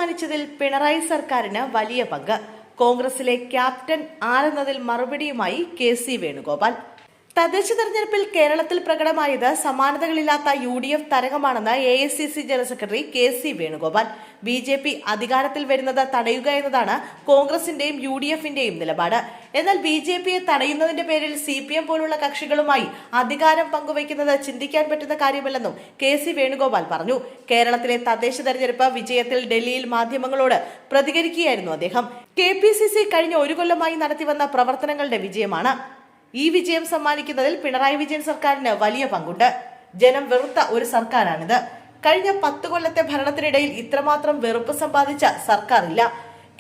സമ്മാനിച്ചതിൽ പിണറായി സർക്കാരിന് വലിയ പങ്ക്. കോൺഗ്രസിലെ ക്യാപ്റ്റൻ ആരെന്നതിൽ മറുപടിയുമായി കെ.സി. വേണുഗോപാൽ. തദ്ദേശ തെരഞ്ഞെടുപ്പിൽ കേരളത്തിൽ പ്രകടമായത് സമാനതകളില്ലാത്ത UDF തരംഗമാണെന്ന് AICC general secretary K C. Venugopal. BJP അധികാരത്തിൽ വരുന്നത് തടയുക എന്നതാണ് കോൺഗ്രസിന്റെയും UDFന്റെയും നിലപാട്. എന്നാൽ BJPയെ തടയുന്നതിന്റെ പേരിൽ CPM പോലുള്ള കക്ഷികളുമായി അധികാരം പങ്കുവയ്ക്കുന്നത് ചിന്തിക്കാൻ പറ്റുന്ന കാര്യമല്ലെന്നും കെ.സി. വേണുഗോപാൽ പറഞ്ഞു. കേരളത്തിലെ തദ്ദേശ തെരഞ്ഞെടുപ്പ് വിജയത്തിൽ ഡൽഹിയിൽ മാധ്യമങ്ങളോട് പ്രതികരിക്കുകയായിരുന്നു അദ്ദേഹം. KPCC കഴിഞ്ഞ ഒരു കൊല്ലമായി നടത്തിവന്ന പ്രവർത്തനങ്ങളുടെ വിജയമാണ്. ഈ വിജയം സമ്മാനിക്കുന്നതിൽ പിണറായി വിജയൻ സർക്കാരിന് വലിയ പങ്കുണ്ട്. ജനം വെറുത്ത ഒരു സർക്കാരാണിത്. കഴിഞ്ഞ 10 കൊല്ലത്തെ ഭരണത്തിനിടയിൽ ഇത്രമാത്രം വെറുപ്പ് സമ്പാദിച്ച സർക്കാരില്ല.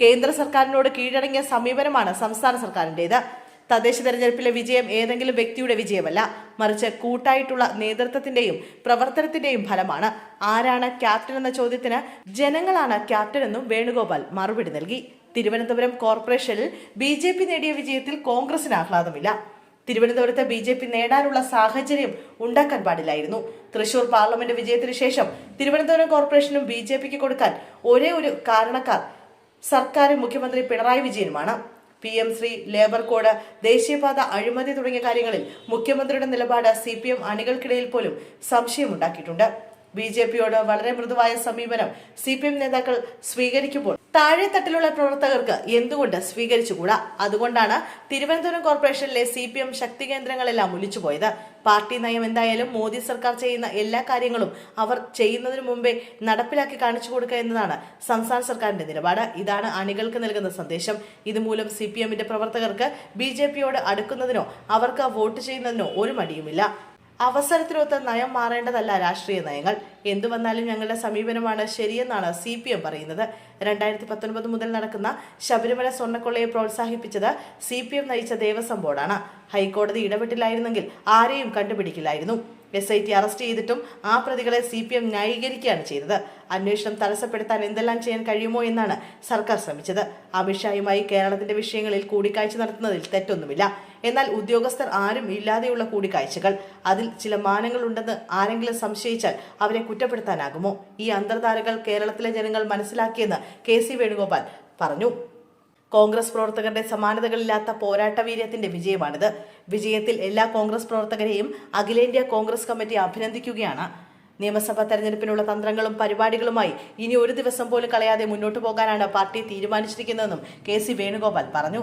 കേന്ദ്ര സർക്കാരിനോട് കീഴടങ്ങിയ സമീപനമാണ് സംസ്ഥാന സർക്കാരിന്റേത്. തദ്ദേശ തെരഞ്ഞെടുപ്പിലെ വിജയം ഏതെങ്കിലും വ്യക്തിയുടെ വിജയമല്ല, മറിച്ച് കൂട്ടായിട്ടുള്ള നേതൃത്വത്തിന്റെയും പ്രവർത്തനത്തിന്റെയും ഫലമാണ്. ആരാണ് ക്യാപ്റ്റൻ എന്ന ചോദ്യത്തിന് ജനങ്ങളാണ് ക്യാപ്റ്റൻ എന്നും വേണുഗോപാൽ മറുപടി നൽകി. തിരുവനന്തപുരം കോർപ്പറേഷനിൽ BJP നേടിയ വിജയത്തിൽ കോൺഗ്രസിന് ആഹ്ലാദമില്ല. തിരുവനന്തപുരത്ത് BJP നേടാനുള്ള സാഹചര്യം ഉണ്ടാക്കാൻ പാടില്ലായിരുന്നു. തൃശൂർ പാർലമെന്റ് വിജയത്തിന് ശേഷം തിരുവനന്തപുരം കോർപ്പറേഷനും BJPക്ക് കൊടുക്കാൻ ഒരേ ഒരു കാരണക്കാർ സർക്കാരും മുഖ്യമന്ത്രി പിണറായി വിജയനുമാണ്. PM ശ്രീ, ലേബർ കോഡ്, ദേശീയപാത അഴിമതി തുടങ്ങിയ കാര്യങ്ങളിൽ മുഖ്യമന്ത്രിയുടെ നിലപാട് CPM അണികൾക്കിടയിൽ പോലും സംശയമുണ്ടാക്കിയിട്ടുണ്ട്. BJPയോട് വളരെ മൃദുവായ സമീപനം CPM നേതാക്കൾ സ്വീകരിക്കുമ്പോൾ താഴെത്തട്ടിലുള്ള പ്രവർത്തകർക്ക് എന്തുകൊണ്ട് സ്വീകരിച്ചുകൂടാ? അതുകൊണ്ടാണ് തിരുവനന്തപുരം കോർപ്പറേഷനിലെ CPM ശക്തി കേന്ദ്രങ്ങളെല്ലാം ഒലിച്ചുപോയത്. പാർട്ടി നയം എന്തായാലും മോദി സർക്കാർ ചെയ്യുന്ന എല്ലാ കാര്യങ്ങളും അവർ ചെയ്യുന്നതിന് മുമ്പേ നടപ്പിലാക്കി കാണിച്ചു കൊടുക്കുക എന്നതാണ് സംസ്ഥാന സർക്കാരിന്റെ നിലപാട്. ഇതാണ് അണികൾക്ക് നൽകുന്ന സന്ദേശം. ഇതുമൂലം CPMന്റെ പ്രവർത്തകർക്ക് BJPയോട് അടുക്കുന്നതിനോ അവർക്ക് വോട്ട് ചെയ്യുന്നതിനോ ഒരു മടിയുമില്ല. അവസരത്തിനൊത്ത് നയം മാറേണ്ടതല്ല രാഷ്ട്രീയ നയങ്ങൾ. എന്തു വന്നാലും ഞങ്ങളുടെ സമീപനമാണ് ശരിയെന്നാണ് CPM പറയുന്നത്. 2019 മുതൽ നടക്കുന്ന ശബരിമല സ്വർണ്ണക്കൊള്ളയെ പ്രോത്സാഹിപ്പിച്ചത് CPM നയിച്ച ദേവസ്വം ബോർഡാണ്. ഹൈക്കോടതി ഇടപെട്ടില്ലായിരുന്നെങ്കിൽ ആരെയും കണ്ടുപിടിക്കില്ലായിരുന്നു. SIT അറസ്റ്റ് ചെയ്തിട്ടും ആ പ്രതികളെ CPM ന്യായീകരിക്കുകയാണ് ചെയ്തത്. അന്വേഷണം തടസ്സപ്പെടുത്താൻ എന്തെല്ലാം ചെയ്യാൻ കഴിയുമോ എന്നാണ് സർക്കാർ ശ്രമിച്ചത്. അമിത്ഷായുമായി കേരളത്തിന്റെ വിഷയങ്ങളിൽ കൂടിക്കാഴ്ച നടത്തുന്നതിൽ തെറ്റൊന്നുമില്ല. എന്നാൽ ഉദ്യോഗസ്ഥർ ആരും ഇല്ലാതെയുള്ള കൂടിക്കാഴ്ചകൾ, അതിൽ ചില മാനങ്ങളുണ്ടെന്ന് ആരെങ്കിലും സംശയിച്ചാൽ അവരെ കുറ്റപ്പെടുത്താനാകുമോ? ഈ അന്തർധാരകൾ കേരളത്തിലെ ജനങ്ങൾ മനസ്സിലാക്കിയെന്ന് കെ.സി. വേണുഗോപാൽ പറഞ്ഞു. കോൺഗ്രസ് പ്രവർത്തകരുടെ സമാനതകളില്ലാത്ത പോരാട്ട വീര്യത്തിന്റെ വിജയമാണിത്. വിജയത്തിൽ എല്ലാ കോൺഗ്രസ് പ്രവർത്തകരെയും അഖിലേന്ത്യാ കോൺഗ്രസ് കമ്മിറ്റി അഭിനന്ദിക്കുകയാണ്. നിയമസഭാ തെരഞ്ഞെടുപ്പിനുള്ള തന്ത്രങ്ങളും പരിപാടികളുമായി ഇനി ഒരു ദിവസം പോലും കളയാതെ മുന്നോട്ടു പോകാനാണ് പാർട്ടി തീരുമാനിച്ചിരിക്കുന്നതെന്നും കെ.സി. വേണുഗോപാൽ പറഞ്ഞു.